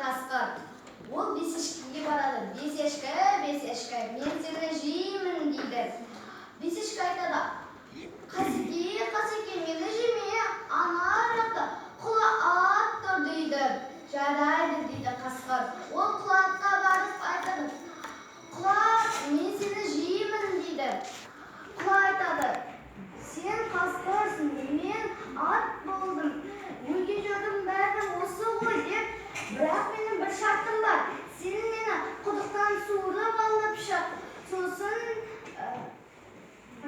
қасқыр. Ол бесешкеге барады. Бесешкі, мен сені жеймін дейді. Бесешкі айтады: Қасеке, мені жеме, ана жақта құла ат тұр дейді. Жарайды дейді қасқыр. Ол құла атқа барып айтады: Құла, мен сені жеймін дейді. Құла айтады: Сен қасқырсың, мен ат болдым. Өлген жердің бәрі осы ғой деп, бірақ менің бір шартым бар. Сен мені құдықтан суырып алып шық. Сосын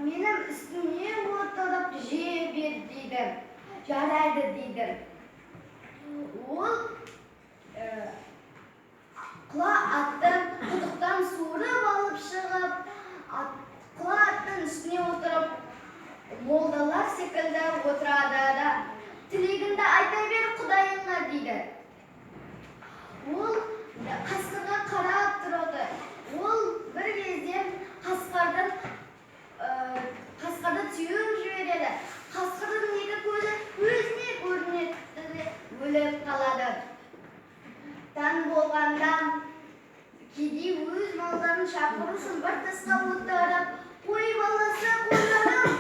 менің үстіме отырып жей бер дейді. Жарайды дейді. Ол құла атты құдықтан суырып алып шығып, құла аттың үстіне отырып, молдалар секілді отырады да: Тілегіңді айта бер Құдайыңа дейді. Ол қасқырға қарап тұрады. Ол бір кезде қасқырды теуіп жібереді. Қасқырдың екі көзі өзіне көрінеді де өліп қалады. Таң болғанда кедей өз малдарын шақыру үшін бір тасқа отырып: Қой баласы, қойдарым,